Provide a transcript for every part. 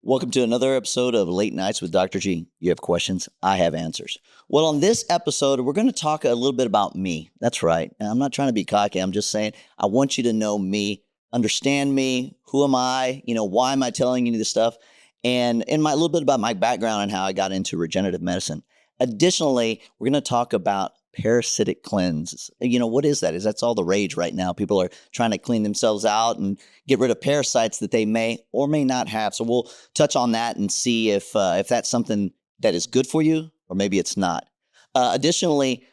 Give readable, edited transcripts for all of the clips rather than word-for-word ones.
Welcome to another episode of Late Nights with Dr.G. You have questions, I have answers. Well, on this episode, we're going to talk a little bit about me. That's right. And I'm not trying to be cocky. I'm just saying I want you to know me, understand me. Who am I? Why am I telling you this stuff? And a little bit about my background and how I got into regenerative medicine. Additionally, we're going to talk about parasitic cleanse. What is that? That's all the rage right now. People are trying to clean themselves out and get rid of parasites that they may or may not have. So we'll touch on that and see if that's something that is good for you or maybe it's not. Additionally,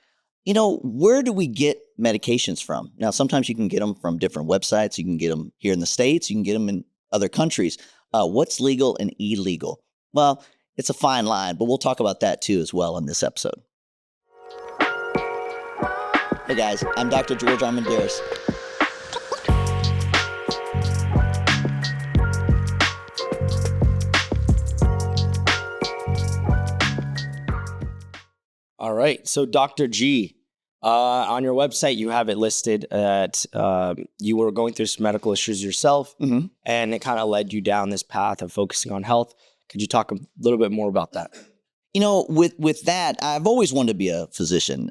where do we get medications from? Now, sometimes you can get them from different websites. You can get them here in the States. You can get them in other countries. What's legal and illegal? Well, it's a fine line, but we'll talk about that too as well in this episode. Hey guys, I'm Dr. George Armendariz. All right. So Dr. G, on your website, you have it listed at you were going through some medical issues yourself, and it kind of led you down this path of focusing on health. Could you talk a little bit more about that? With that, I've always wanted to be a physician.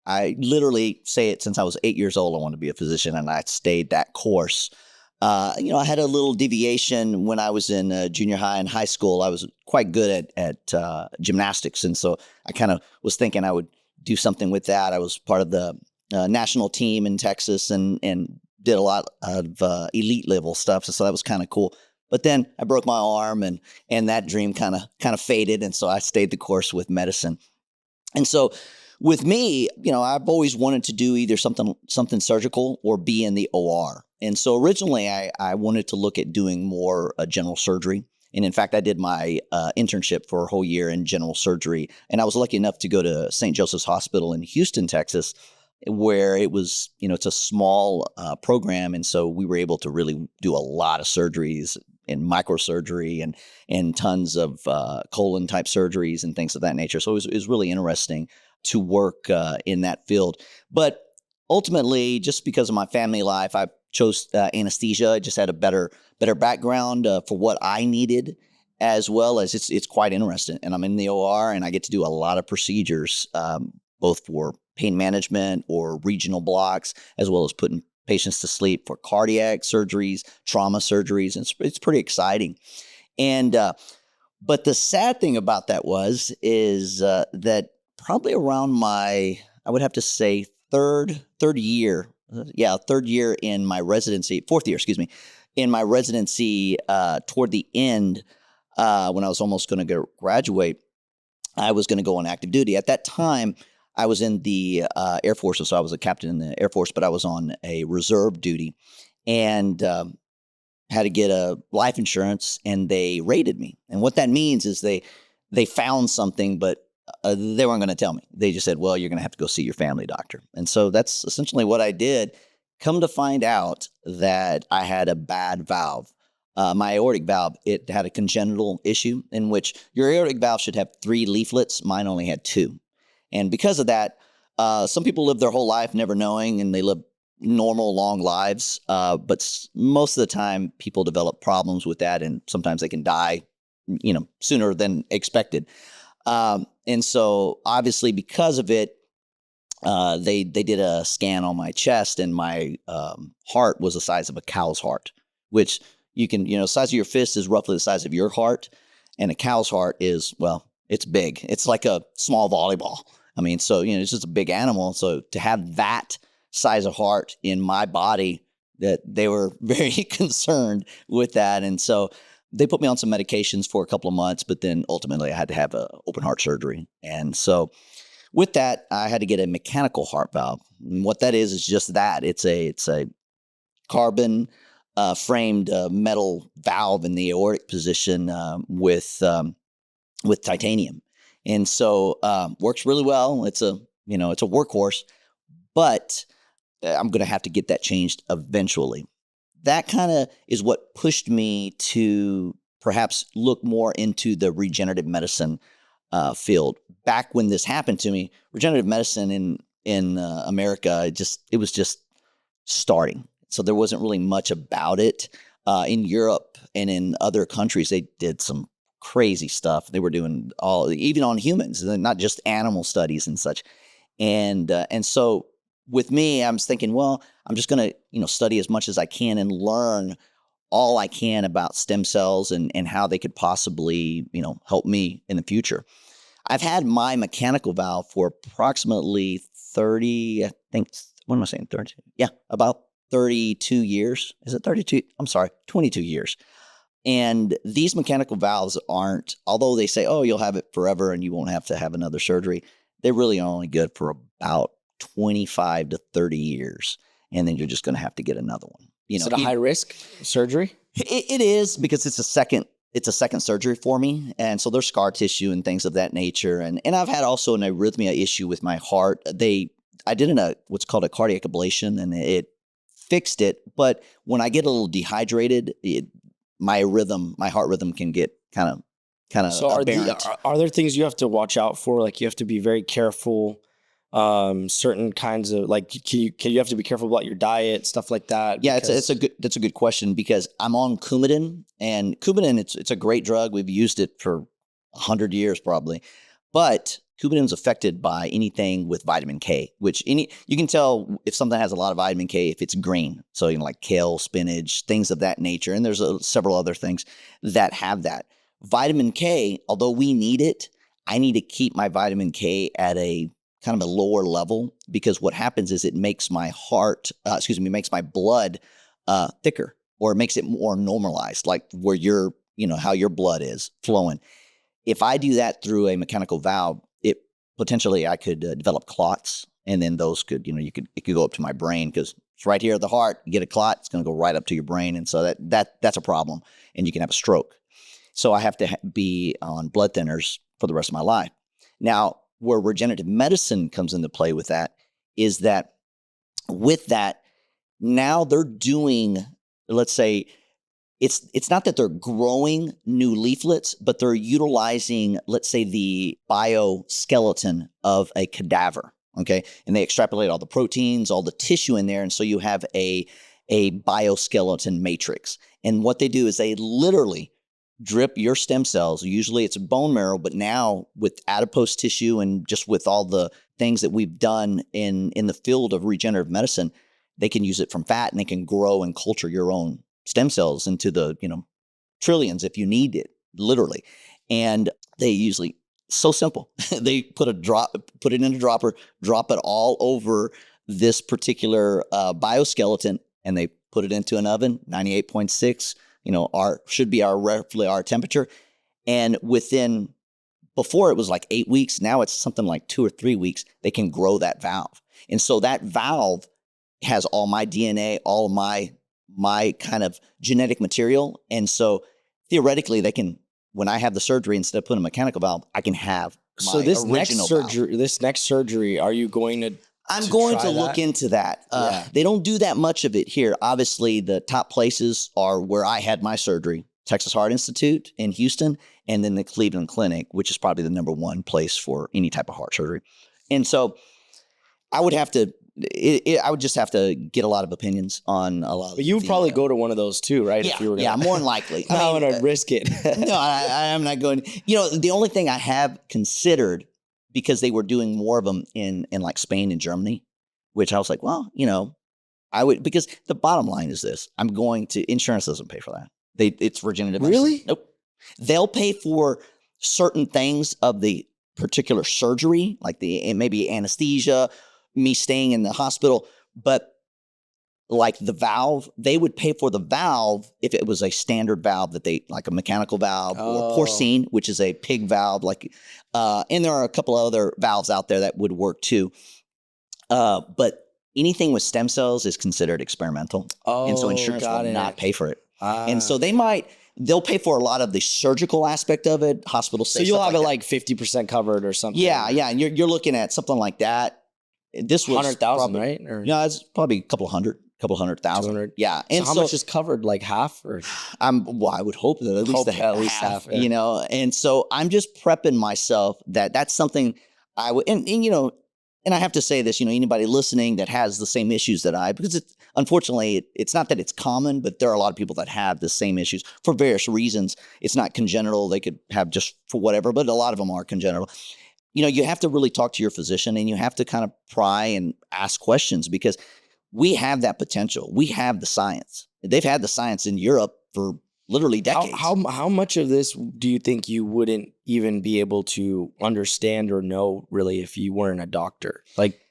I literally say it since I was 8 years old. I wanted to be a physician, and I stayed that course. I had a little deviation when I was in junior high and high school. I was quite good at gymnastics, and so I kind of was thinking I would do something with that. I was part of the national team in Texas and did a lot of elite level stuff, so that was kind of cool. But then I broke my arm, and that dream kind of faded, and so I stayed the course with medicine. And so with me, I've always wanted to do either something surgical or be in the OR. And so originally I wanted to look at doing more general surgery. And in fact, I did my internship for a whole year in general surgery. And I was lucky enough to go to St. Joseph's Hospital in Houston, Texas, where it was, it's a small program. And so we were able to really do a lot of surgeries and microsurgery and tons of colon type surgeries and things of that nature. So it was really interesting to work in that field. But ultimately, just because of my family life, I chose anesthesia. I just had a better background for what I needed, as well as it's quite interesting. And I'm in the OR, and I get to do a lot of procedures, both for pain management or regional blocks, as well as putting patients to sleep for cardiac surgeries, trauma surgeries. And it's pretty exciting. And but the sad thing about that is that probably around my, I would have to say third year in my residency, fourth year, in my residency, toward the end, when I was almost going to graduate, I was going to go on active duty. At that time, I was in the Air Force, so I was a captain in the Air Force, but I was on a reserve duty and had to get a life insurance, and they raided me. And what that means is they found something, but they weren't going to tell me. They just said, well, you're going to have to go see your family doctor. And so that's essentially what I did. Come to find out that I had a bad valve. My aortic valve, it had a congenital issue in which your aortic valve should have 3 leaflets. Mine only had 2. And because of that, some people live their whole life never knowing, and they live normal, long lives. But most of the time, people develop problems with that, and sometimes they can die, sooner than expected. And so obviously because of it, they did a scan on my chest, and my heart was the size of a cow's heart, which you can, the size of your fist is roughly the size of your heart. And a cow's heart is, well, it's big. It's like a small volleyball. I mean, so, it's just a big animal. So to have that size of heart in my body, that they were very concerned with that. And so they put me on some medications for a couple of months, but then ultimately I had to have an open heart surgery. And so with that, I had to get a mechanical heart valve. And what that is just that. It's a carbon framed metal valve in the aortic position with titanium. And so works really well. It's a workhorse, but I'm going to have to get that changed eventually. That kind of is what pushed me to perhaps look more into the regenerative medicine field. Back when this happened to me, regenerative medicine in America, it was just starting. So there wasn't really much about it. in Europe and in other countries, they did some crazy stuff. They were doing even on humans, not just animal studies and such. And so with me, I was thinking, well, I'm just going to, study as much as I can and learn all I can about stem cells and how they could possibly, help me in the future. I've had my mechanical valve for approximately 30, I think, what am I saying, 32? Yeah, about 32 years. Is it 32? I'm sorry, 22 years. And these mechanical valves aren't, although they say, oh, you'll have it forever and you won't have to have another surgery, they're really only good for about 25 to 30 years. And then you're just going to have to get another one. Is it a high risk surgery? It is, because it's a second surgery for me. And so there's scar tissue and things of that nature. And I've had also an arrhythmia issue with my heart. I did what's called a cardiac ablation, and it fixed it. But when I get a little dehydrated, my heart rhythm can get kind of so aberrant. Are there things you have to watch out for? Like, you have to be very careful. Certain kinds of, like, can you have to be careful about your diet, stuff like that? Yeah, that's a good question, because I'm on Coumadin, and Coumadin, it's a great drug. We've used it for 100 years probably, but Coumadin's affected by anything with vitamin K, which you can tell if something has a lot of vitamin K if it's green. So, like kale, spinach, things of that nature. And there's several other things that have that. Vitamin K, although we need it, I need to keep my vitamin K at a kind of a lower level, because what happens is it makes my makes my blood thicker, or it makes it more normalized, like where how your blood is flowing. If I do that through a mechanical valve, potentially I could develop clots, and then those could, it could go up to my brain, because it's right here at the heart. You get a clot, it's going to go right up to your brain, and so that's a problem, and you can have a stroke. So I have to be on blood thinners for the rest of my life. Now, where regenerative medicine comes into play with that is that now they're doing, let's say, it's not that they're growing new leaflets, but they're utilizing, let's say, the bioskeleton of a cadaver, okay? And they extrapolate all the proteins, all the tissue in there, and so you have a bioskeleton matrix. And what they do is they literally drip your stem cells. Usually it's bone marrow, but now with adipose tissue and just with all the things that we've done in the field of regenerative medicine, they can use it from fat, and they can grow and culture your own stem cells into the, trillions if you need it, literally. And they usually, so simple. They put it in a dropper, drop it all over this particular bioskeleton, and they put it into an oven, 98.6, should be roughly our temperature. And before it was like 8 weeks, now it's something like 2 or 3 weeks, they can grow that valve. And so that valve has all my DNA, all my kind of genetic material. And so theoretically when I have the surgery, instead of putting a mechanical valve, I can have my original valve. This next surgery, are you going to I'm going to look into that. They don't do that much of it here. Obviously, the top places are where I had my surgery: Texas Heart Institute in Houston, and then the Cleveland Clinic, which is probably the number one place for any type of heart surgery. And so I would just have to get a lot of opinions on a lot of. But you would probably go to one of those too, right? Yeah, if you were more than likely. I'm going to risk it. No, I'm not going. The only thing I have considered, because they were doing more of them in like Spain and Germany, which I was like, well, I would, because the bottom line is this: insurance doesn't pay for that. It's regenerative medicine. Really? Nope. They'll pay for certain things of the particular surgery, like maybe anesthesia, me staying in the hospital, but like the valve, they would pay for the valve if it was a standard valve like a mechanical valve or porcine, which is a pig valve. And there are a couple of other valves out there that would work too. But anything with stem cells is considered experimental. And so insurance will not pay for it. And so they'll pay for a lot of the surgical aspect of it. Hospitals say so you'll have it like 50% covered or something. Yeah. And you're looking at something like that. This was 100,000, right? Or? Yeah, it's probably a couple hundred thousand. 200. Yeah. And so how much is covered? Like half? Or I would hope that at least half. Yeah. And so I'm just prepping myself that's something I would, and I have to say this, anybody listening that has the same issues that because unfortunately, it's not that it's common, but there are a lot of people that have the same issues for various reasons. It's not congenital. They could have just for whatever, but a lot of them are congenital. You have to really talk to your physician, and you have to kind of pry and ask questions, because we have that potential. We have the science. They've had the science in Europe for literally decades. How much of this do you think you wouldn't even be able to understand or know really if you weren't a doctor? Like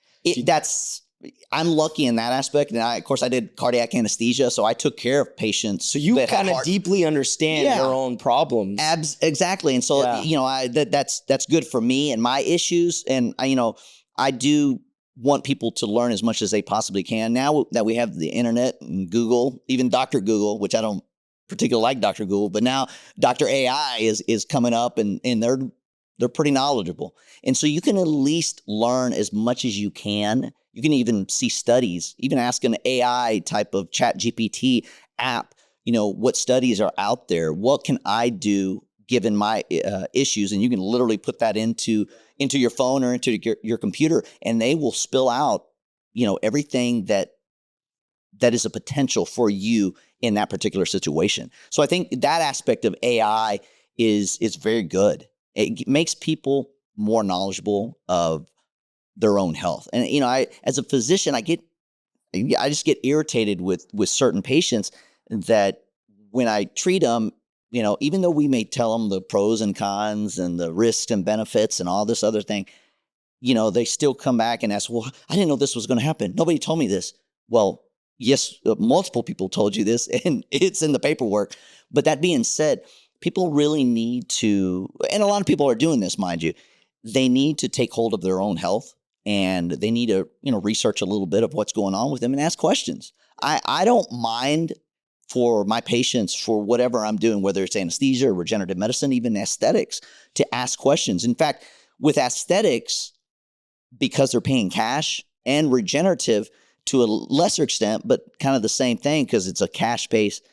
I'm lucky in that aspect. And of course, I did cardiac anesthesia, so I took care of patients. So you kind of deeply understand your own problems. Exactly. And so, that's good for me and my issues. And I do want people to learn as much as they possibly can. Now that we have the internet and Google, even Dr. Google, which I don't particularly like Dr. Google, but now Dr. AI is coming up, and they're pretty knowledgeable. And so you can at least learn as much as you can. You can even see studies, even ask an AI type of chat GPT app, what studies are out there? What can I do given my issues? And you can literally put that into your phone or into your computer, and they will spill out, everything that is a potential for you in that particular situation. So I think that aspect of AI is very good. It makes people more knowledgeable of their own health. And, I, as a physician, I just get irritated with certain patients that when I treat them, even though we may tell them the pros and cons and the risks and benefits and all this other thing, they still come back and ask, well, I didn't know this was going to happen. Nobody told me this. Well, yes, multiple people told you this, and it's in the paperwork. But that being said, people really need to, and a lot of people are doing this, mind you, they need to take hold of their own health, and they need to, research a little bit of what's going on with them and ask questions. I don't mind for my patients, for whatever I'm doing, whether it's anesthesia or regenerative medicine, even aesthetics, to ask questions. In fact, with aesthetics, because they're paying cash, and regenerative to a lesser extent, but kind of the same thing because it's a cash-based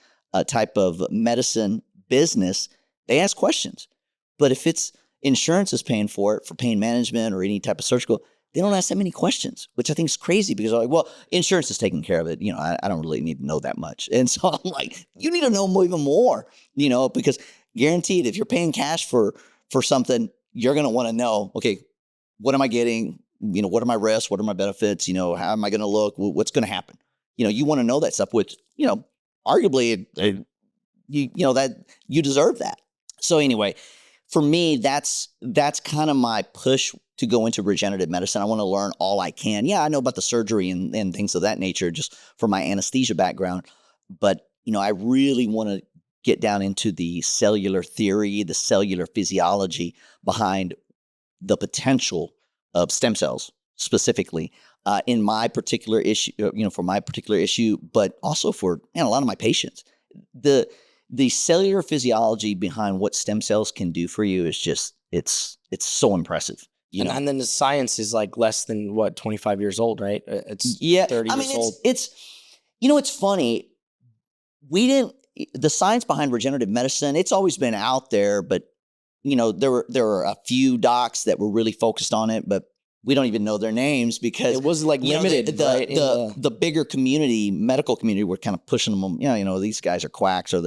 type of medicine business, they ask questions. But if it's insurance is paying for it, for pain management or any type of surgical, they don't ask that many questions, which I think is crazy, because they're like, well, insurance is taking care of it. I don't really need to know that much. And so I'm like, you need to know even more, because guaranteed, if you're paying cash for something, you're going to want to know, okay, what am I getting? What are my risks? What are my benefits? How am I going to look? What's going to happen? You want to know that stuff, which, arguably, that you deserve that. So anyway, for me, that's kind of my push to go into regenerative medicine. I want to learn all I can. Yeah, I know about the surgery and things of that nature just from my anesthesia background. But, I really want to get down into the cellular theory, the cellular physiology behind the potential of stem cells specifically in my particular issue, for my particular issue, but also for a lot of my patients. The cellular physiology behind what stem cells can do for you is just, it's so impressive. And then the science is like less than 25 years old, right? It's 30 years old. It's funny. The science behind regenerative medicine, it's always been out there, but there were a few docs that were really focused on it, but we don't even know their names because it was like limited. The bigger community, medical community, were kind of pushing them. These guys are quacks, or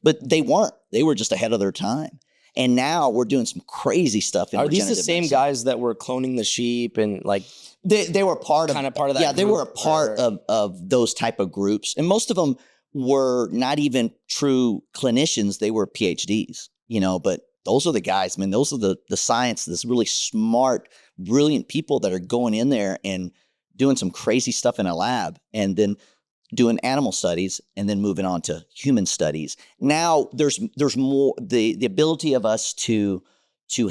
but they weren't. They were just ahead of their time. And now we're doing some crazy stuff in regenerative medicine. Are these the same guys that were cloning the sheep and like? They were part of that. Yeah, they were a part of those type of groups, and most of them were not even true clinicians. They were PhDs. But those are the guys, man. Those are the science, this really smart, brilliant people that are going in there and doing some crazy stuff in a lab, and then doing animal studies, and then moving on to human studies. Now there's more, the ability of us to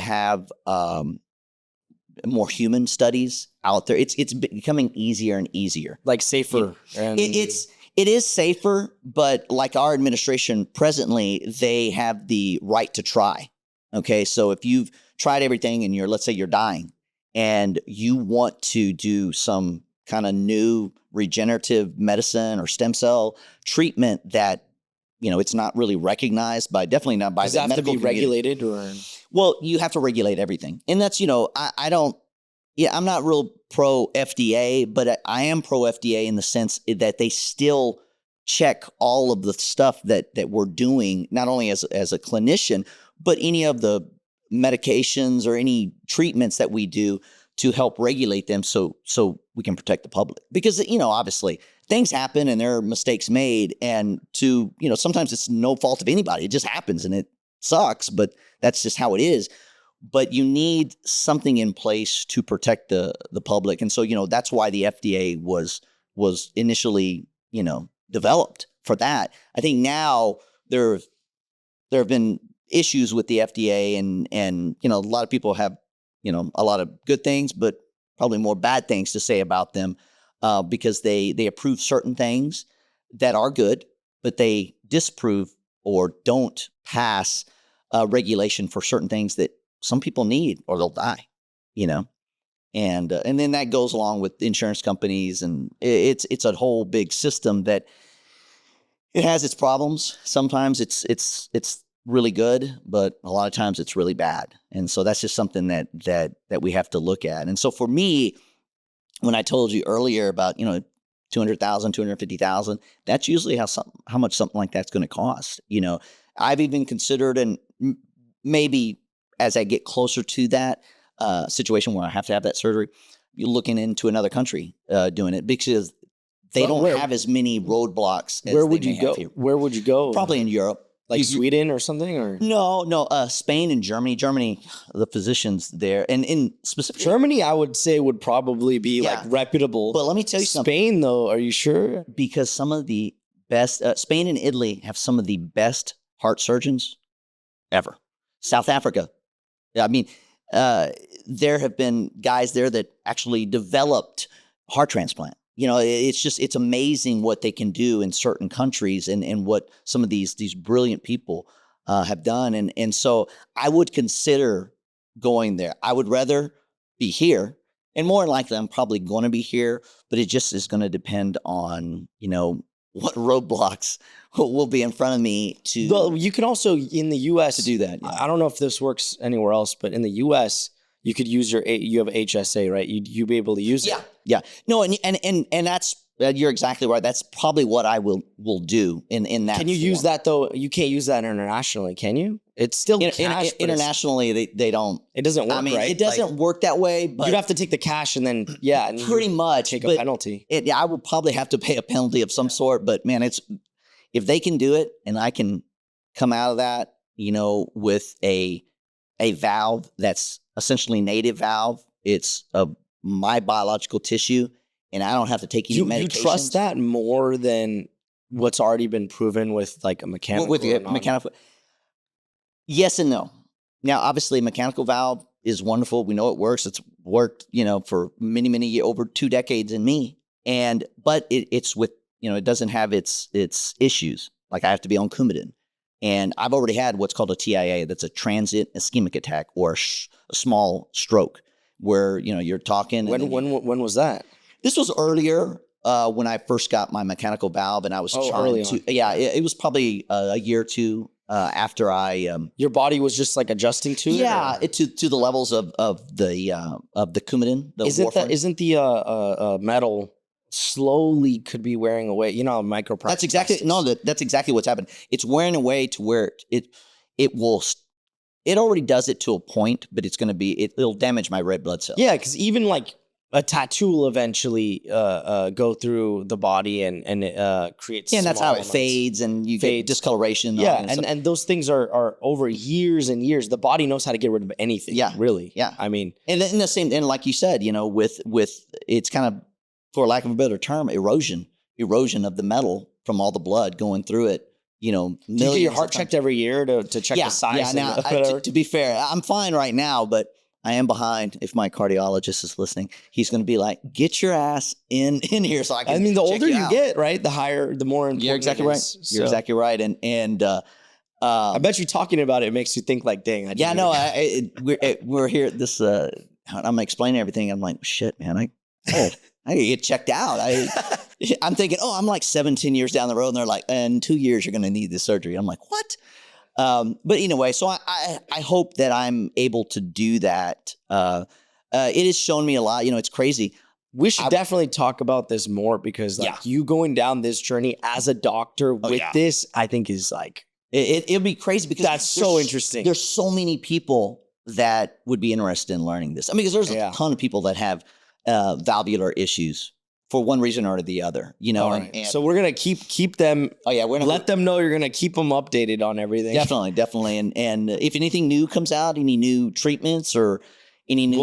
have more human studies out there. It's becoming easier and easier, like safer. It is safer, but like our administration presently, they have the right to try. Okay, so if you've tried everything and let's say you're dying, and you want to do some kind of new regenerative medicine or stem cell treatment that, it's not really recognized definitely not by the medical community. Does it have to be regulated, or? Well, you have to regulate everything. And that's, I don't, Yeah, I'm not real pro FDA, but I am pro FDA in the sense that they still check all of the stuff that we're doing, not only as a clinician, but any of the medications or any treatments that we do to help regulate them so we can protect the public. Because, obviously things happen and there are mistakes made, and sometimes it's no fault of anybody. It just happens and it sucks, but that's just how it is. But you need something in place to protect the public. And so, that's why the FDA was initially, developed for that. I think now there have been issues with the FDA, and a lot of people have, a lot of good things, but probably more bad things to say about them, because they approve certain things that are good, but they disapprove or don't pass regulation for certain things that some people need, or they'll die, and then that goes along with insurance companies, and it's a whole big system that it has its problems. Sometimes it's really good, but a lot of times it's really bad, and so that's just something that we have to look at. And so for me, when I told you earlier about 200,000, 250,000, that's usually how much something like that's going to cost. I've even considered, and maybe as I get closer to that situation where I have to have that surgery, you're looking into another country doing it, because they don't have as many roadblocks as where would they you may go? have here. Where would you go? Probably in Europe. Like Sweden or something? Or No, Spain and Germany. Germany, the physicians there, and in specific Germany, I would say would probably be like reputable. But let me tell you something. Spain, though, are you sure? Because some of the best, Spain and Italy have some of the best heart surgeons ever. South Africa. I mean, there have been guys there that actually developed heart transplant. It's amazing what they can do in certain countries, and what some of these brilliant people have done. And so I would consider going there. I would rather be here, and more than likely I'm probably going to be here, but it just is going to depend on, what roadblocks will be in front of me to. Well, you can also in the U.S. to do that. Yeah. I don't know if this works anywhere else, but in the U.S. you could use you have HSA, right? You'd be able to use it. Yeah. No, and that's you're exactly right. That's probably what I will do in that. Can you use that though? You can't use that internationally, can you? It's still cash, internationally. They don't. It doesn't work. I mean, right? It doesn't work that way. But you'd have to take the cash and then and pretty much take a penalty. I would probably have to pay a penalty of some sort. But man, if they can do it and I can come out of that, with a valve that's essentially native valve. It's my biological tissue, and I don't have to take any medication. You trust that more than what's already been proven with like a mechanical? With the mechanical. Yes and no. Now, obviously, mechanical valve is wonderful. We know it works. It's worked, for many, many years, over 2 decades in me. But it's with, it doesn't have its issues. Like I have to be on Coumadin. And I've already had what's called a TIA. That's a transient ischemic attack, or a small stroke, where, you're talking. When was that? This was earlier when I first got my mechanical valve, and I was trying to. Yeah, it was probably a year or two after I. Your body was just like adjusting to it. Yeah, to the levels of the Coumadin. Isn't the metal slowly could be wearing away? Microplastics. That's exactly what's happened. It's wearing away to where it will. It already does it to a point, but it's going to be. It'll damage my red blood cells. Yeah, because even like a tattoo will eventually go through the body and create. Yeah, and that's how it fades, and you get discoloration. Yeah, and those things are over years and years. The body knows how to get rid of anything. Yeah, really. Yeah, I mean, and in the same, and like you said, with it's kind of, for lack of a better term, erosion of the metal from all the blood going through it. Do you get your heart checked every year to check the size? Yeah. Now, to be fair, I'm fine right now, but I am behind. If my cardiologist is listening, he's going to be like, "Get your ass in here." So I can. I mean, the check older you out. Get, right, the higher, the more important. You're exactly right. So. You're exactly right, and I bet you talking about it makes you think like, "Dang, we're here at this. I'm explaining everything. I'm like, shit, man, I gotta get checked out. I'm thinking, I'm like 17 years down the road, and they're like, in 2 years you're going to need this surgery. I'm like, what? But anyway, so I hope that I'm able to do that. It has shown me a lot. It's crazy. We should definitely talk about this more because you going down this journey as a doctor with this, I think is like it'll be crazy because that's so interesting. There's so many people that would be interested in learning this. I mean, because there's a ton of people that have valvular issues for one reason or the other. And so we're gonna keep them. Oh yeah, we're gonna let them know you're gonna keep them updated on everything. Definitely. And if anything new comes out, any new treatments or any new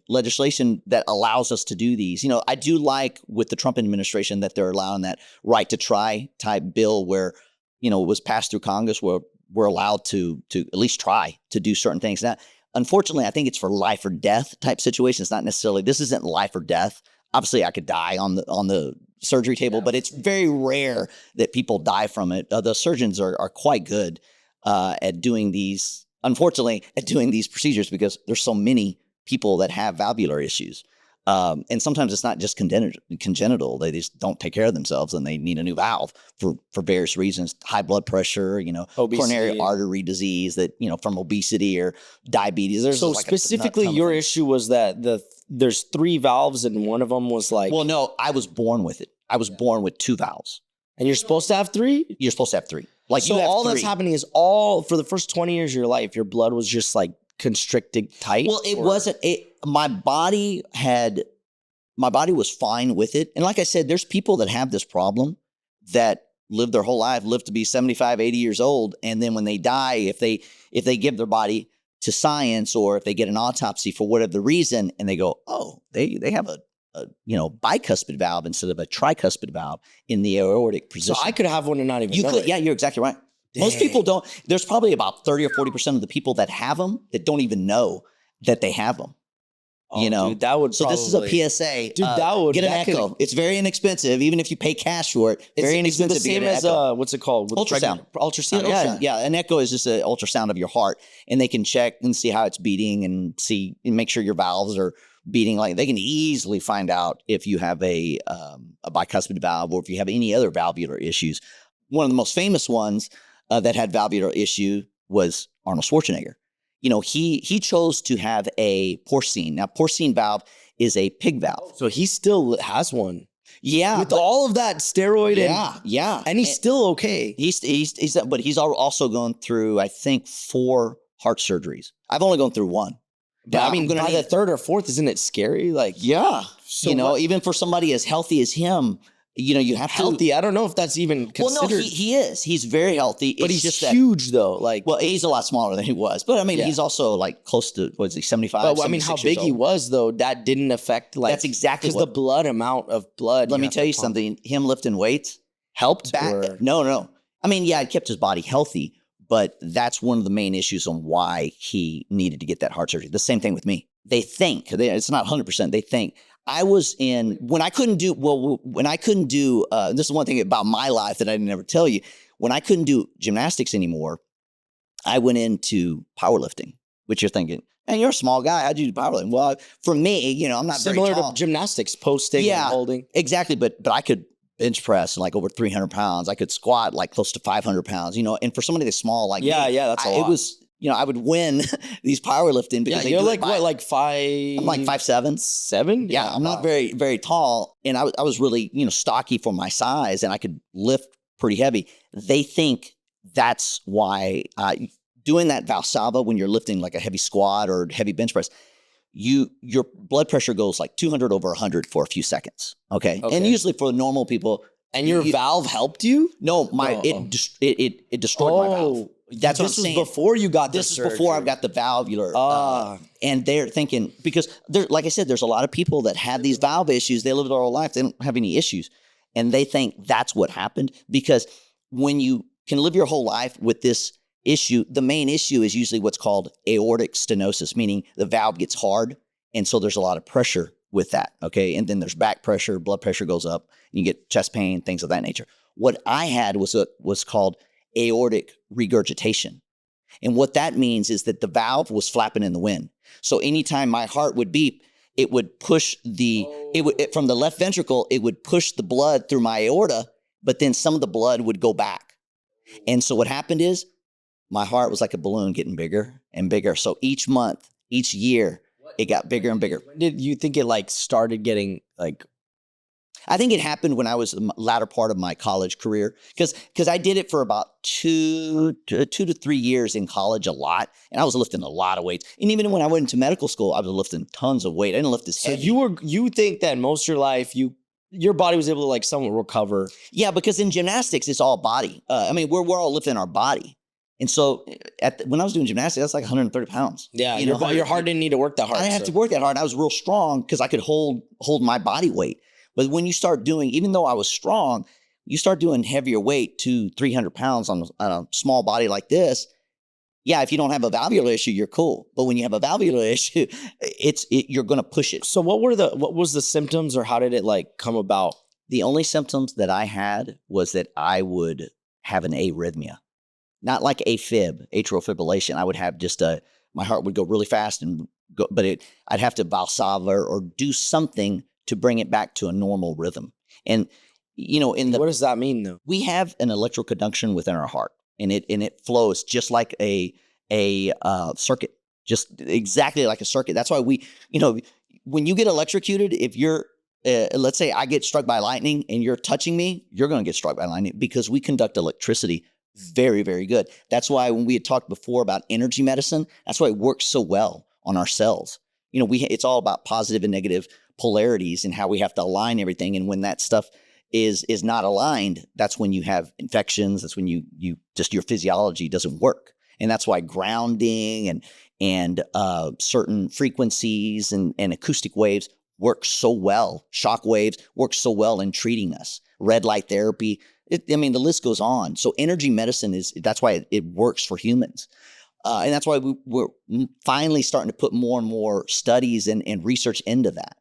legislation that allows us to do these. I do like with the Trump administration that they're allowing that right to try type bill where, it was passed through Congress where we're allowed to at least try to do certain things. Now, unfortunately, I think it's for life or death type situations. Not necessarily, this isn't life or death. Obviously, I could die on the surgery table, but it's very rare that people die from it. The surgeons are quite good at doing these. Unfortunately, at doing these procedures because there's so many people that have valvular issues. And sometimes it's not just congenital. They just don't take care of themselves and they need a new valve for various reasons. High blood pressure, coronary artery disease that, from obesity or diabetes. So specifically your issue was that there's 3 valves and one of them was like... Well, no, I was born with it. I was born with 2 valves. And you're supposed to have 3? You're supposed to have 3. So all that's happening is for the first 20 years of your life, your blood was just like constricted tight? Well, it wasn't. My body was fine with it. And like I said, there's people that have this problem that live their whole life, live to be 75, 80 years old. And then when they die, if they give their body to science or if they get an autopsy for whatever the reason, and they go, oh, they have a bicuspid valve instead of a tricuspid valve in the aortic position. So I could have one and not even know it. Yeah, you're exactly right. Dang. Most people don't. There's probably about 30 or 40% of the people that have them that don't even know that they have them. Dude, that would. So this is a PSA. Dude, get an echo. It's very inexpensive, even if you pay cash for it. Very inexpensive. It's the same as what's it called? Ultrasound. Ultrasound. Yeah. An echo is just an ultrasound of your heart, and they can check and see how it's beating and make sure your valves are beating. Like they can easily find out if you have a bicuspid valve or if you have any other valvular issues. One of the most famous ones that had valvular issue was Arnold Schwarzenegger. He chose to have a porcine. Now, porcine valve is a pig valve. So he still has one. Yeah. With all of that steroid. Yeah. And he's still okay. But he's also gone through, I think, 4 heart surgeries. I've only gone through 1. But I mean, by the 3rd or 4th, isn't it scary? Like, yeah. So even for somebody as healthy as him, you have healthy. I don't know if that's even considered. Well, no, he is. He's very healthy. But he's just huge, though. Like, well, he's a lot smaller than he was. But I mean, he's also like close to 75. But I mean, how big he was, though, that didn't affect that's exactly because the blood amount of blood. Let me tell you something. Him lifting weights helped. No. I mean, yeah, it kept his body healthy, but that's one of the main issues on why he needed to get that heart surgery. The same thing with me. They think it's not 100%. They think. I was when I couldn't do, this is one thing about my life that I didn't ever tell you. When I couldn't do gymnastics anymore, I went into powerlifting, which you're thinking, man, you're a small guy. How'd you do powerlifting? Well, for me, I'm not similar very tall. to gymnastics, posting and holding. Exactly. But I could bench press like over 300 pounds. I could squat like close to 500 pounds, and for somebody that's small like me, that's a lot. It was, I would win these powerlifting because you're like what, like 5? I'm like 5'7". 7? Yeah, I'm not very, very tall, and I was really, stocky for my size, and I could lift pretty heavy. They think that's why doing that Valsalva when you're lifting like a heavy squat or heavy bench press, your blood pressure goes like 200 over 100 for a few seconds. Okay, and usually for normal people. And your valve helped you? No, it destroyed my valve. That's what I'm saying. This was before you got this surgery. Is before I got the valvular. And they're thinking, because like I said, there's a lot of people that have these valve issues. They live their whole life. They don't have any issues. And they think that's what happened. Because when you can live your whole life with this issue, the main issue is usually what's called aortic stenosis, meaning the valve gets hard. And so there's a lot of pressure with that. Okay. And then there's back pressure, blood pressure goes up, and you get chest pain, things of that nature. What I had was called aortic regurgitation. And what that means is that the valve was flapping in the wind. So anytime my heart would beat, it would push from the left ventricle, it would push the blood through my aorta, but then some of the blood would go back. And so what happened is my heart was like a balloon getting bigger and bigger. So each month, each year, it got bigger and bigger. When did you think it like started getting like? I think it happened when I was in the latter part of my college career because I did it for about 2 to 3 years in college a lot. And I was lifting a lot of weights. And even when I went into medical school, I was lifting tons of weight. I didn't lift as So heavy. you think that most of your life your body was able to like somewhat recover? Yeah, because in gymnastics, it's all body. I mean, we're all lifting our body. And so when I was doing gymnastics, that's like 130 pounds. Yeah, You know, your heart didn't need to work that hard. I didn't have to work that hard. I was real strong because I could hold my body weight. But when you start doing, even though I was strong, you start doing heavier weight, 200-300 pounds on a small body like this. Yeah, if you don't have a valvular issue, you're cool. But when you have a valvular issue, you're going to push it. So what was the symptoms, or how did it like come about? The only symptoms that I had was that I would have an arrhythmia, not like AFib, atrial fibrillation. I would have just my heart would go really fast and go, but I'd have to Valsalva or do something to bring it back to a normal rhythm. And you know, What does that mean though? we have an electroconduction within our heart, and it flows just like a circuit, just exactly like a circuit. That's why when you get electrocuted, if you're let's say I get struck by lightning and you're touching me, you're going to get struck by lightning because we conduct electricity very, very good. That's why when we had talked before about energy medicine, that's why it works so well on our cells. You know, it's all about positive and negative polarities and how we have to align everything. And when that stuff is not aligned, that's when you have infections. That's when you just your physiology doesn't work. And that's why grounding and certain frequencies and acoustic waves work so well. Shock waves work so well in treating us. Red light therapy. I mean, the list goes on. So energy medicine that's why it works for humans. And that's why we're finally starting to put more and more studies and research into that.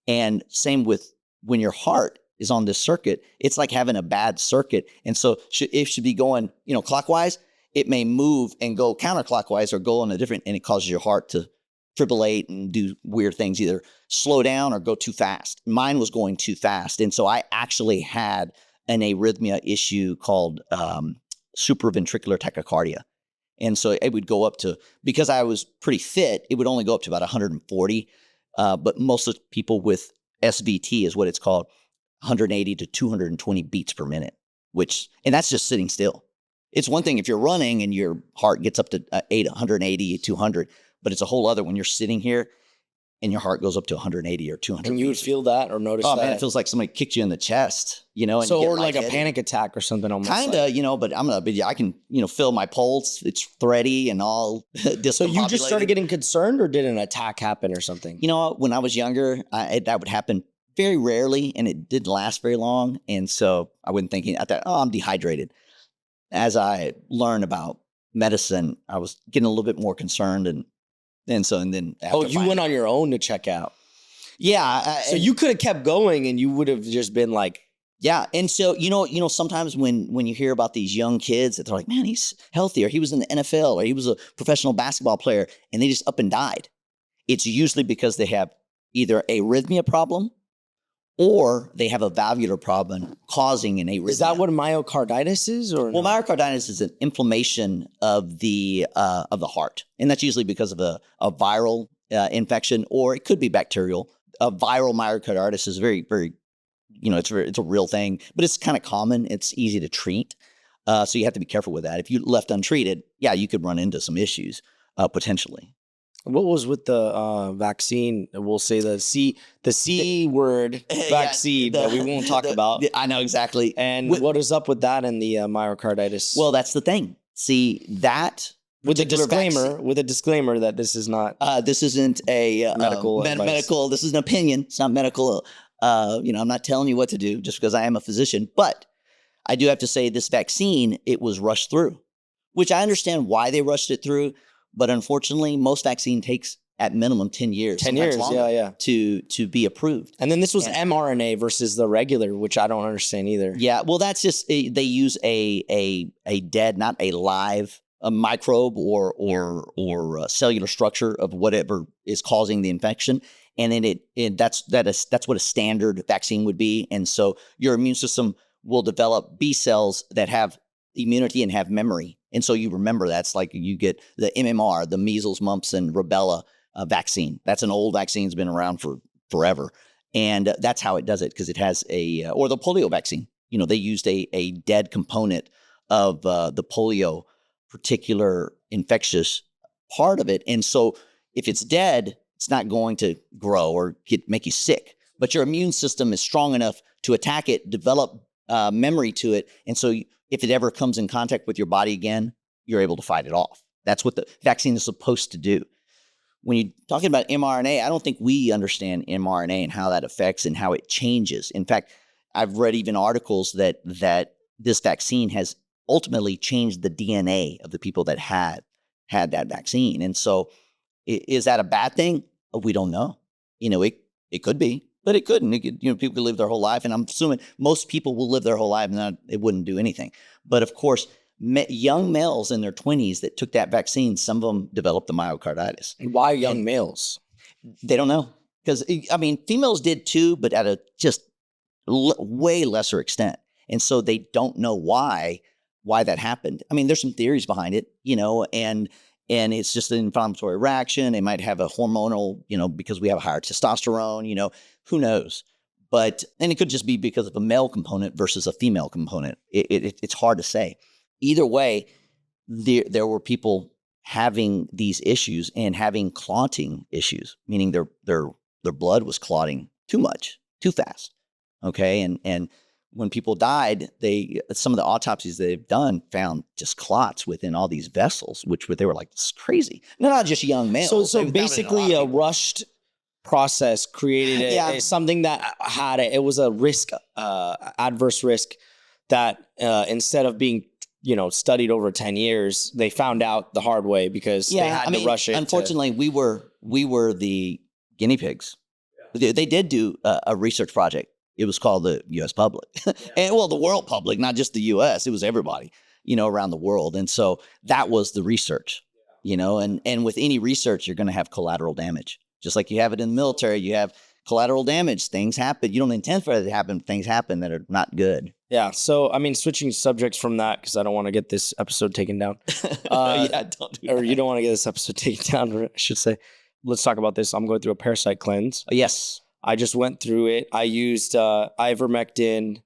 And same with when your heart is on this circuit, it's like having a bad circuit. And so it should be going, clockwise. It may move and go counterclockwise or go on a different, and it causes your heart to fibrillate and do weird things, either slow down or go too fast. Mine was going too fast. And so I actually had an arrhythmia issue called supraventricular tachycardia. And so it would go up to, because I was pretty fit, it would only go up to about 140. But most of the people with SVT is what it's called, 180 to 220 beats per minute, and that's just sitting still. It's one thing if you're running and your heart gets up to 180, 200, but it's a whole other when you're sitting here and your heart goes up to 180 or 200. And you would feel that or notice that? that? Man, it feels like somebody kicked you in the chest, and so, or like a panic attack or something almost. Kinda, but I can, feel my pulse. It's thready and all discombobulated. So you just started getting concerned, or did an attack happen or something? When I was younger, that would happen very rarely, and it didn't last very long. And so I wasn't thinking, I thought, I'm dehydrated. As I learned about medicine, I was getting a little bit more concerned, and then after you went on your own to check out. Yeah. So you could have kept going, and you would have just been like, yeah. And so, sometimes when you hear about these young kids that they're like, man, he's healthy, or he was in the NFL, or he was a professional basketball player, and they just up and died. It's usually because they have either a arrhythmia problem or they have a valvular problem causing an arrhythmia. Is that what myocarditis is? Or well, myocarditis is an inflammation of the heart, and that's usually because of a viral infection, or it could be bacterial. A viral myocarditis is very, very, it's a real thing, but it's kind of common. It's easy to treat, so you have to be careful with that. If you left untreated, yeah, you could run into some issues potentially. What was with the vaccine? We'll say the C word vaccine that we won't talk about. I know exactly. And what is up with that and the myocarditis? Well, that's the thing. See, that with a disclaimer that this is not this isn't a medical. This is an opinion. It's not medical. I'm not telling you what to do just because I am a physician. But I do have to say, this vaccine, it was rushed through, which I understand why they rushed it through. But unfortunately, most vaccine takes at minimum 10 years. 10 years, yeah. To be approved. And then this was mRNA versus the regular, which I don't understand either. Yeah, well, that's just they use a dead, not a live microbe or cellular structure of whatever is causing the infection, and then that's what a standard vaccine would be. And so your immune system will develop B cells that have immunity and have memory. And so you remember that's like you get the MMR, the measles, mumps, and rubella vaccine. That's an old vaccine. It's been around for forever. And that's how it does it, because it has or the polio vaccine. They used a dead component of the polio particular infectious part of it. And so if it's dead, it's not going to grow or make you sick. But your immune system is strong enough to attack it, develop memory to it. And so if it ever comes in contact with your body again, you're able to fight it off. That's what the vaccine is supposed to do. When you're talking about mRNA, I don't think we understand mRNA and how that affects and how it changes. In fact, I've read even articles that this vaccine has ultimately changed the DNA of the people that had that vaccine. And so is that a bad thing? We don't know. It could be, but it couldn't. People could live their whole life. And I'm assuming most people will live their whole life and it wouldn't do anything. But of course, young males in their 20s that took that vaccine, some of them developed the myocarditis. Why young males? They don't know. Because, females did too, but at a just way lesser extent. And so they don't know why that happened. There's some theories behind it, and it's just an inflammatory reaction. They might have a hormonal, because we have a higher testosterone, who knows? And it could just be because of a male component versus a female component. It's hard to say. Either way, there were people having these issues and having clotting issues, meaning their blood was clotting too much, too fast. Okay, and when people died, some of the autopsies they've done found just clots within all these vessels, they were like, this is crazy. No, not just young males. So basically, a rushed process created something that it was a risk, adverse risk that instead of being studied over 10 years, they found out the hard way because they had to rush it. Unfortunately, we were the guinea pigs. Yeah. They did do a research project. It was called the U.S. public, and the world public, not just the U.S. It was everybody, around the world. And so that was the research, and with any research, you're going to have collateral damage. Just like you have it in the military, you have collateral damage. Things happen. You don't intend for it to happen. Things happen that are not good. Yeah. So, switching subjects from that, because I don't want to get this episode taken down. Don't do or you don't want to get this episode taken down, I should say. Let's talk about this. I'm going through a Parasite cleanse. Yes. I just went through it. I used ivermectin.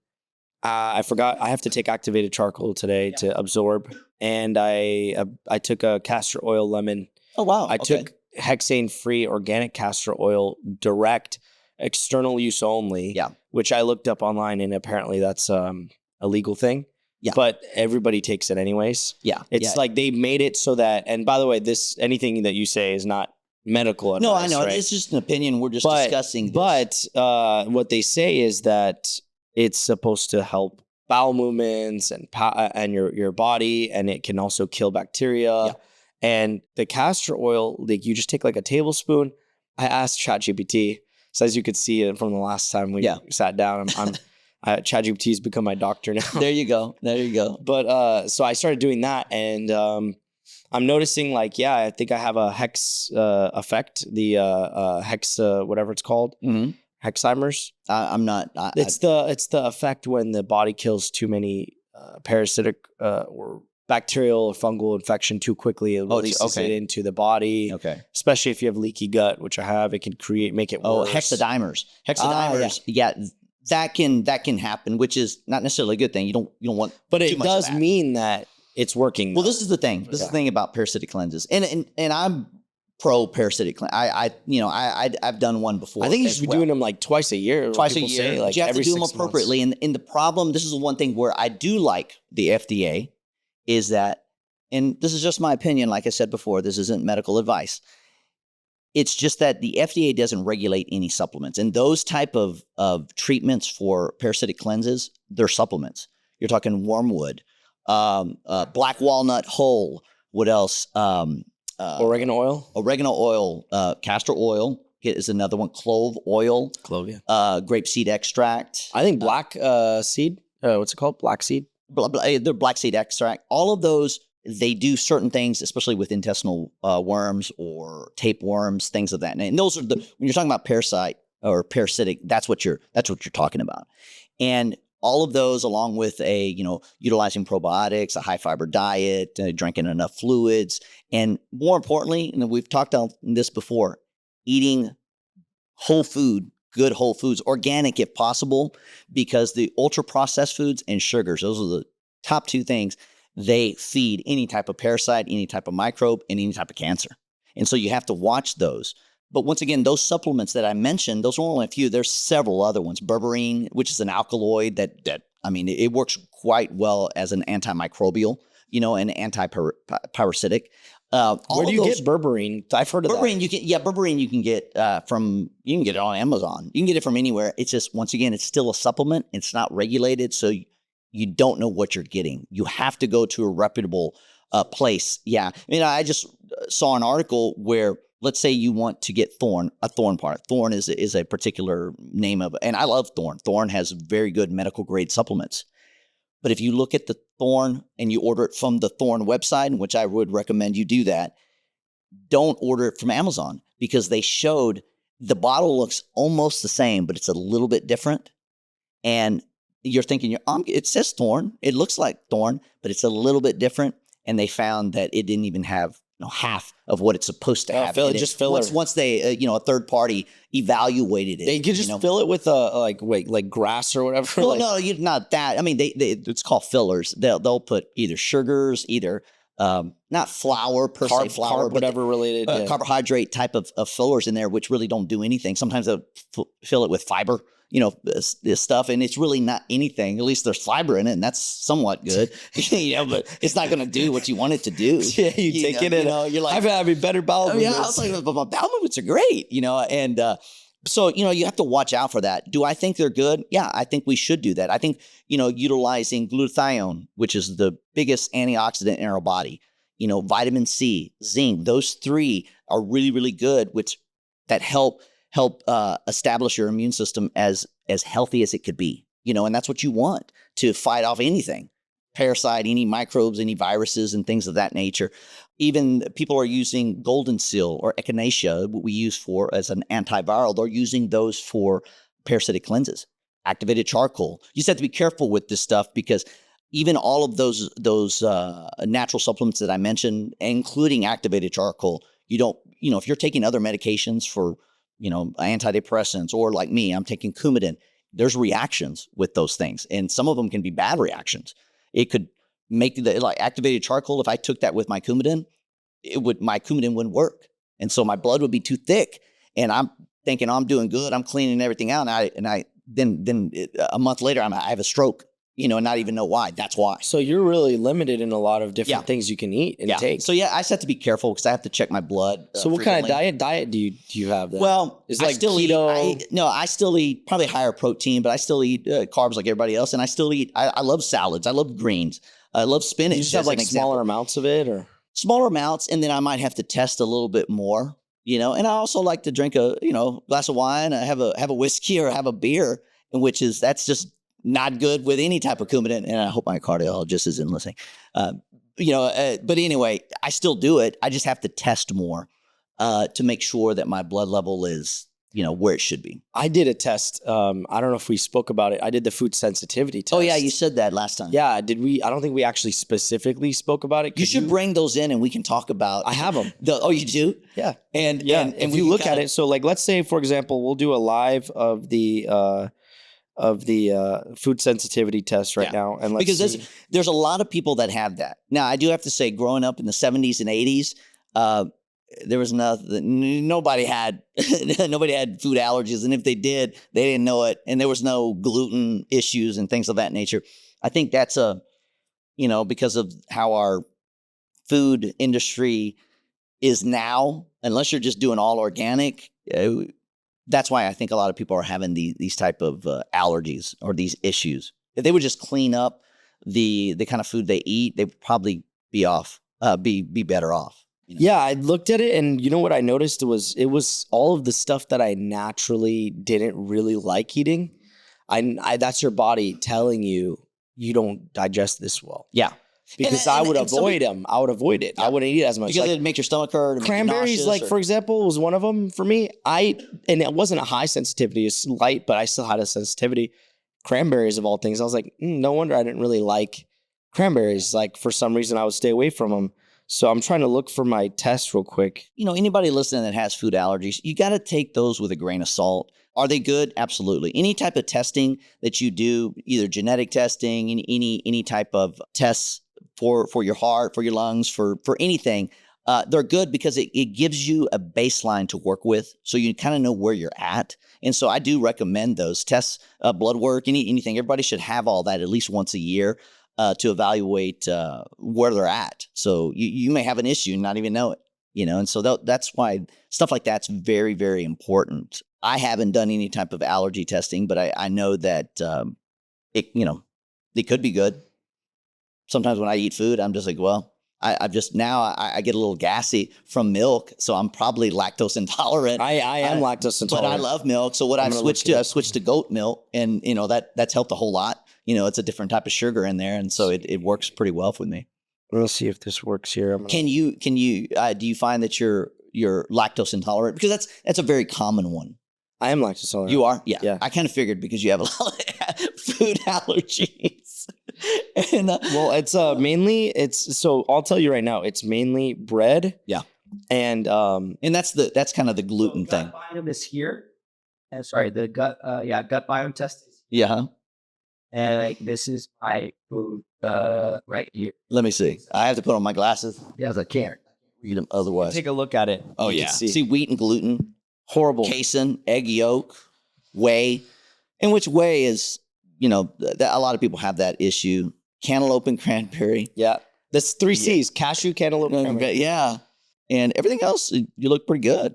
I forgot. I have to take activated charcoal today to absorb. And I took a castor oil lemon. Oh, wow. I took hexane-free organic castor oil direct, external use only, which I looked up online, and apparently that's a legal thing. Yeah. But everybody takes it anyways. Yeah. It's like they made it so that, and by the way, anything that you say is not medical advice. No, I know. Right? It's just an opinion. We're just discussing this. But what they say is that it's supposed to help bowel movements and your body, and it can also kill bacteria. Yeah. And the castor oil, like you just take like a tablespoon. I asked ChatGPT, so as you could see from the last time we sat down, ChatGPT's become my doctor now. There you go. But so I started doing that, and I'm noticing I think I have a hex effect, the hex whatever it's called, Hexheimer's. I'm not. It's the effect when the body kills too many parasitic or bacterial or fungal infection too quickly. It releases it into the body. Okay. Especially if you have leaky gut, which I have, it can make it worse. Hexadimers. That can happen, which is not necessarily a good thing. You don't want. But it does mean that it's working. Well, this is the thing. This is the thing about parasitic cleanses, and I'm pro parasitic cleanse. I've done one before. I think you should be doing them like twice a year. Twice a year. You have to do them appropriately. And the problem, this is one thing where I do like the FDA, is that, and this is just my opinion, like I said before, this isn't medical advice. It's just that the FDA doesn't regulate any supplements. And those type of treatments for parasitic cleanses, they're supplements. You're talking wormwood, black walnut hull. What else? Oregano oil. Castor oil is another one. Clove oil. Grapeseed extract. I think black seed. What's it called? Black seed. The black seed extract. All of those, they do certain things, especially with intestinal worms or tapeworms, things of that. And those are when you're talking about parasite or parasitic, that's what you're talking about. And all of those, along with utilizing probiotics, a high fiber diet, drinking enough fluids, and more importantly, and we've talked on this before, eating whole food, good whole foods, organic if possible, because the ultra processed foods and sugars, those are the top two things. They feed any type of parasite, any type of microbe, and any type of cancer. And so you have to watch those. But once again, those supplements that I mentioned, those are only a few. There's several other ones. Berberine, which is an alkaloid that it works quite well as an antimicrobial, and anti-parasitic. Where do you get berberine? I've heard of berberine. that. Berberine you can get you can get it on Amazon. You can get it from anywhere. It's just, once again, it's still a supplement. It's not regulated, so you don't know what you're getting. You have to go to a reputable place. Yeah, I just saw an article where, let's say you want to get a thorn part. Thorn is a particular name of, and I love Thorn. Thorn has very good medical grade supplements. But if you look at the Thorn and you order it from the Thorn website, which I would recommend you do that, don't order it from Amazon, because they showed the bottle looks almost the same, but it's a little bit different. And you're thinking, it says Thorn, it looks like Thorn, but it's a little bit different. And they found that it didn't even have half of what it's supposed to have. Just filler. Once they, a third party evaluated it. They could just fill it with like grass or whatever. Well, no, not that. It's called fillers. They'll put either sugars, either not flour per se, flour, but whatever related carbohydrate type of fillers in there, which really don't do anything. Sometimes they'll fill it with fiber. This stuff, and it's really not anything. At least there's fiber in it, and that's somewhat good. But it's not going to do what you want it to do. Yeah, you take it, and you're like, I've having better bowel movements. Yeah, I was like, but my bowel movements are great, and so you have to watch out for that. Do I think they're good? Yeah, I think we should do that. I think utilizing glutathione, which is the biggest antioxidant in our body, vitamin C, zinc, those three are really, really good, that help establish your immune system as healthy as it could be, and that's what you want to fight off anything, parasite, any microbes, any viruses, and things of that nature. Even people are using golden seal or echinacea, what we use for as an antiviral. They're using those for parasitic cleanses. Activated charcoal. You just have to be careful with this stuff, because even all of those natural supplements that I mentioned, including activated charcoal, you don't, if you're taking other medications for antidepressants, or like me, I'm taking Coumadin, there's reactions with those things. And some of them can be bad reactions. It could make like activated charcoal. If I took that with my Coumadin, my Coumadin wouldn't work. And so my blood would be too thick. And I'm thinking I'm doing good. I'm cleaning everything out. Then a month later, I have a stroke, and not even know why. That's why. So you're really limited in a lot of different things you can eat and take. So I just have to be careful, because I have to check my blood. So what kind of diet do you have then? Well, is I still keto. I still eat probably higher protein, but I still eat carbs like everybody else. And I still eat, I love salads. I love greens. I love spinach. You just have like smaller amounts of it, or? Smaller amounts. And then I might have to test a little bit more, and I also like to drink a, glass of wine. I have a whiskey or have a beer, that's just not good with any type of Coumadin. And I hope my cardiologist isn't listening. But anyway, I still do it. I just have to test more to make sure that my blood level is, where it should be. I did a test. I don't know if we spoke about it. I did the food sensitivity test. Oh yeah, you said that last time. Yeah, did we? I don't think we actually specifically spoke about it. You should bring those in, and we can talk about. I have them. Oh, you do? Yeah. And if you look at it, so like, let's say, for example, we'll do a live of the food sensitivity test right now, and because there's a lot of people that have that. Now, I do have to say, growing up in the 70s and 80s, there was nobody had food allergies, and if they did, they didn't know it, and there was no gluten issues and things of that nature. I think that's because of how our food industry is now. Unless you're just doing all organic, that's why I think a lot of people are having these type of allergies or these issues. If they would just clean up the kind of food they eat, they'd probably be better off. Yeah, I looked at it, and you know what I noticed was it was all of the stuff that I naturally didn't really like eating. That's your body telling you don't digest this well. Yeah. Because I would avoid them. I would avoid it. Yeah. I wouldn't eat it as much. Because it'd make your stomach hurt. Cranberries, for example, was one of them for me. And it wasn't a high sensitivity. It's light, but I still had a sensitivity. cranberries of all things. I was like, no wonder I didn't really like cranberries. Like for some reason I would stay away from them. So I'm trying to look for my test real quick. Anybody listening that has food allergies, you got to take those with a grain of salt. Are they good? Absolutely. Any type of testing that you do, either genetic testing, any type of tests for your heart, for your lungs, for anything, they're good because it gives you a baseline to work with, so you kind of know where you're at. And so I do recommend those tests, blood work, anything. Everybody should have all that at least once a year to evaluate where they're at. So you may have an issue and not even know it, and so that's why stuff like that's very, very important. I haven't done any type of allergy testing, but I know that it could be good. Sometimes when I eat food, I'm just like, well, I get a little gassy from milk, so I'm probably lactose intolerant. I am lactose intolerant, but I love milk. So what I've switched to goat milk, and that's helped a whole lot. It's a different type of sugar in there, and so it works pretty well for me. We'll see if this works here. Can you do you find that you're lactose intolerant? Because that's a very common one. I am lactose intolerant. You are? Yeah. I kind of figured because you have a lot of food allergies. And well, it's mainly so I'll tell you right now, it's mainly bread. Yeah. And that's kind of the gluten thing. Gut biome is here. And sorry, the gut gut biome test is here. Yeah. And this is my food right here. Let me see. I have to put on my glasses. Yes, I can't read them otherwise. Take a look at it. Oh, yeah. See wheat and gluten. Horrible. Casein, egg yolk, whey. And which whey is, a lot of people have that issue. Cantaloupe and cranberry. Yeah. That's 3 C's. Cashew, cantaloupe, cranberry. Yeah. And everything else, you look pretty good.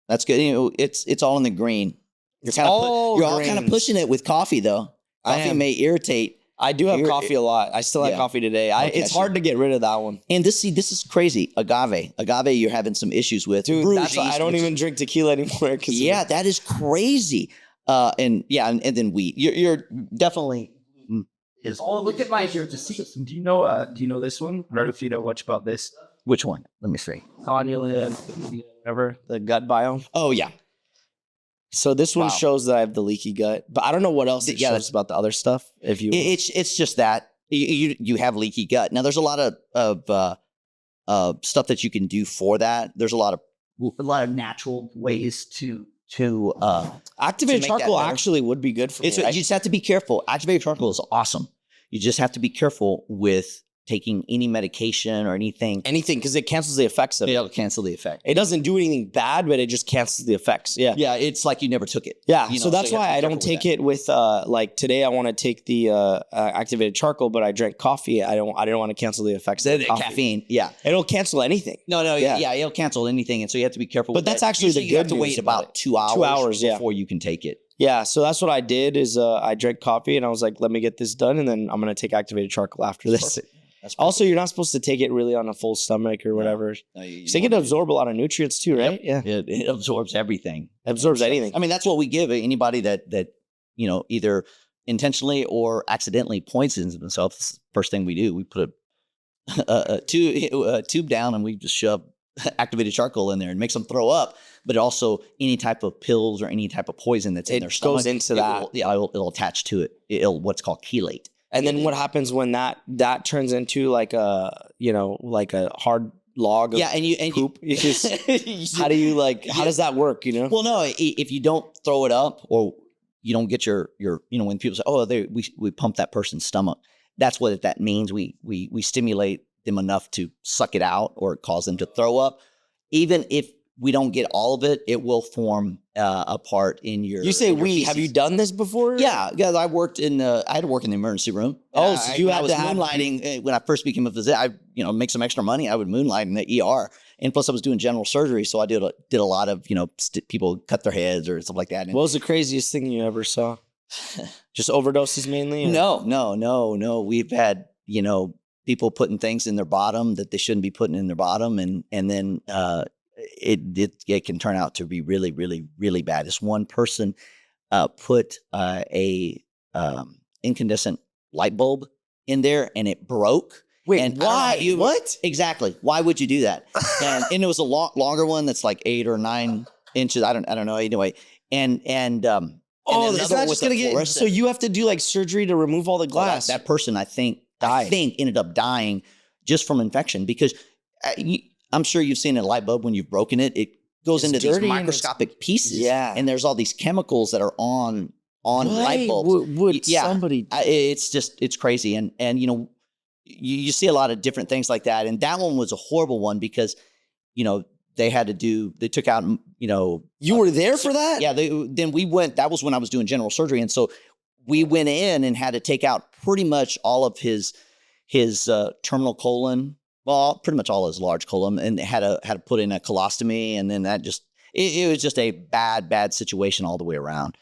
That's good. It's all in the green. You're all kind of pushing it with coffee, though. Coffee may irritate. I do have coffee a lot. I still have coffee today. It's hard to get rid of that one. And this is crazy. Agave, you're having some issues with. Dude, that's why I don't even drink tequila anymore. That is crazy. And then wheat. You're definitely. Look at my here. Do you know this one? I don't know if you know much about this. Which one? Let me see. Whatever, the gut biome. Oh yeah. So this one shows that I have the leaky gut, but I don't know what else it shows about the other stuff. It's just that you have leaky gut. Now there's a lot of stuff that you can do for that. There's a lot of natural ways to activated charcoal actually would be good for me. You just have to be careful. Activated charcoal is awesome. You just have to be careful with taking any medication or anything. Because it cancels the effects of it. It'll cancel the effect. It doesn't do anything bad, but it just cancels the effects. Yeah. Yeah, it's like you never took it. Yeah, so that's why I don't take it with, like today I want to take the activated charcoal, but I drank coffee. I didn't want to cancel the effects of the caffeine. Yeah. It'll cancel anything. No, it'll cancel anything. And so you have to be careful with that. But that's actually the good news. You have to wait about 2 hours. 2 hours, before you can take it. Yeah, so that's what I did is I drank coffee and I was like, let me get this done. And then I'm going to take activated charcoal after this. Also, you're not supposed to take it really on a full stomach or whatever. No, you think it absorbs a lot of nutrients too, right? Yep. Yeah, it absorbs everything. Absorbs anything. I mean, that's what we give anybody that either intentionally or accidentally poisons themselves. First thing we do, we put a tube down and we just shove activated charcoal in there and makes them throw up. But also any type of pills or any type of poison that's in their stomach, goes into that. It'll attach to it. It'll what's called chelate. And then what happens when that turns into like a hard log of poop? How does that work, Well, no, if you don't throw it up or you don't get your when people say, we pump that person's stomach, that's what that means. We stimulate them enough to suck it out or cause them to throw up. Even if we don't get all of it, it will form a part in your. You say we? Have you done this before? Yeah, I had to work in the emergency room. Oh, so I was moonlighting when I first became a physician. I make some extra money. I would moonlight in the ER, and plus I was doing general surgery, so I did a lot of people cut their heads or stuff like that. What was the craziest thing you ever saw? Just overdoses mainly? Or? No. We've had people putting things in their bottom that they shouldn't be putting in their bottom, and then. It can turn out to be really, really, really bad. This one person put a incandescent light bulb in there and it broke. Wait, and why? What? Exactly. Why would you do that? And it was a longer one that's like 8 or 9 inches. I don't know. Anyway, and Oh, then it's another not one just with gonna a get. So fluorescent. you have to do like surgery to remove all the Well, glass. that person, I think Died. ended up dying just from infection because I'm sure you've seen a light bulb when you've broken it. It goes It's into these dirty and microscopic pieces, Yeah. and there's all these chemicals that are on light bulbs. Would Yeah. somebody? It's crazy, and you see a lot of different things like that, and that one was a horrible one because they took out You were there for that? yeah. Then we went. That was when I was doing general surgery, and so we went in and had to take out pretty much all of his terminal colon. Well, pretty much all his large colon, and had to put in a colostomy, and then that just it was just a bad situation all the way around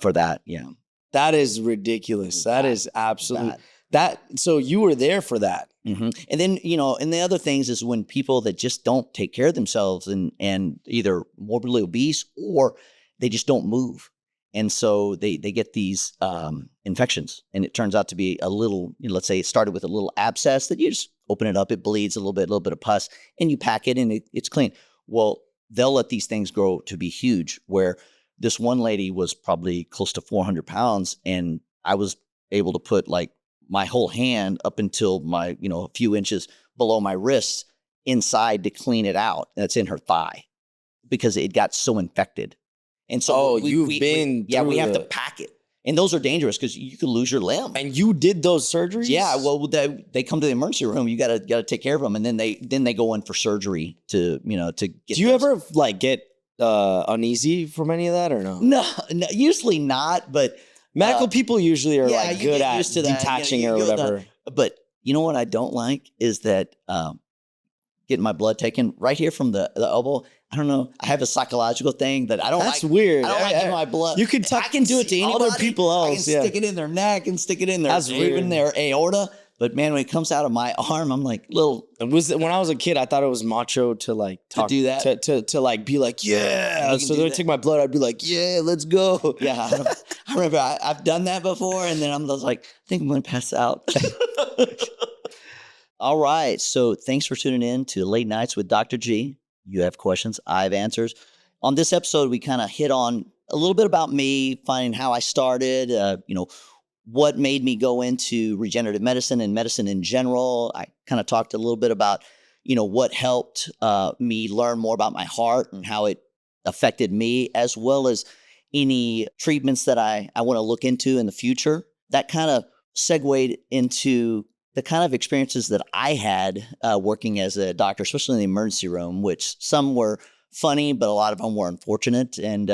for that. Yeah, That is ridiculous. That is absolutely bad. that. So you were there for that. And then and the other things is when people that just don't take care of themselves and either morbidly obese or they just don't move, and so they get these infections, and it turns out to be a little, let's say it started with a little abscess that you just open it up, it bleeds a little bit of pus, and you pack it and it's clean. Well, they'll let these things grow to be huge. Where this one lady was probably close to 400 pounds, and I was able to put like my whole hand up until my, a few inches below my wrist inside to clean it out. That's in her thigh because it got so infected. And so we have to pack it. And those are dangerous because you could lose your limb. And you did those surgeries? Yeah, well, they come to the emergency room. You gotta take care of them, and then they go in for surgery to get. Do you ever like get uneasy from any of that or no? No, usually not. But medical people usually are like you good get at used to that, detaching you or go whatever. But you know what I don't like is that getting my blood taken right here from the elbow. I don't know. I have a psychological thing that I don't like. That's weird. I don't like getting my blood. You can I can do it to anybody. other people else. I can stick it in their neck and stick it in their That's even weird. their aorta. But man, when it comes out of my arm, I'm like little. When I was a kid, I thought it was macho to like talk, do that? to like be like, yeah. You So can they do would take my blood. I'd be like, yeah, let's go. Yeah, I remember I've done that before, and then I'm just like, I think I'm going to pass out. All right, so thanks for tuning in to Late Nights with Dr. G. You have questions, I have answers. On this episode, we kind of hit on a little bit about me, finding how I started, what made me go into regenerative medicine and medicine in general. I kind of talked a little bit about, what helped me learn more about my heart and how it affected me, as well as any treatments that I want to look into in the future. That kind of segued into the kind of experiences that I had working as a doctor, especially in the emergency room, which some were funny, but a lot of them were unfortunate. And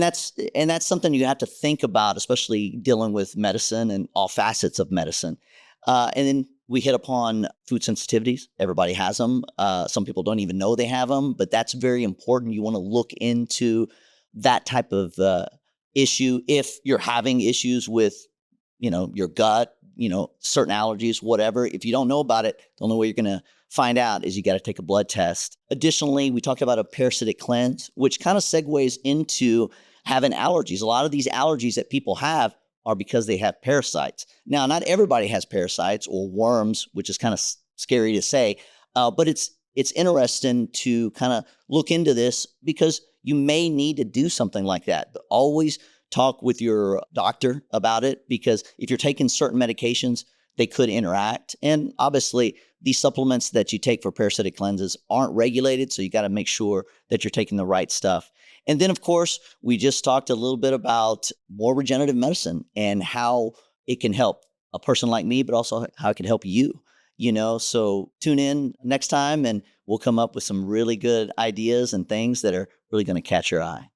that's something you have to think about, especially dealing with medicine and all facets of medicine. And then we hit upon food sensitivities. Everybody has them. Some people don't even know they have them, but that's very important. You want to look into that type of issue if you're having issues with, your gut, certain allergies, whatever. If you don't know about it, the only way you're going to find out is you got to take a blood test. Additionally, we talked about a parasitic cleanse, which kind of segues into having allergies. A lot of these allergies that people have are because they have parasites. Now, not everybody has parasites or worms, which is kind of scary to say, but it's interesting to kind of look into this because you may need to do something like that. But always talk with your doctor about it, because if you're taking certain medications, they could interact. And obviously, these supplements that you take for parasitic cleanses aren't regulated, so you got to make sure that you're taking the right stuff. And then, of course, we just talked a little bit about more regenerative medicine and how it can help a person like me, but also how it can help you. So tune in next time, and we'll come up with some really good ideas and things that are really going to catch your eye.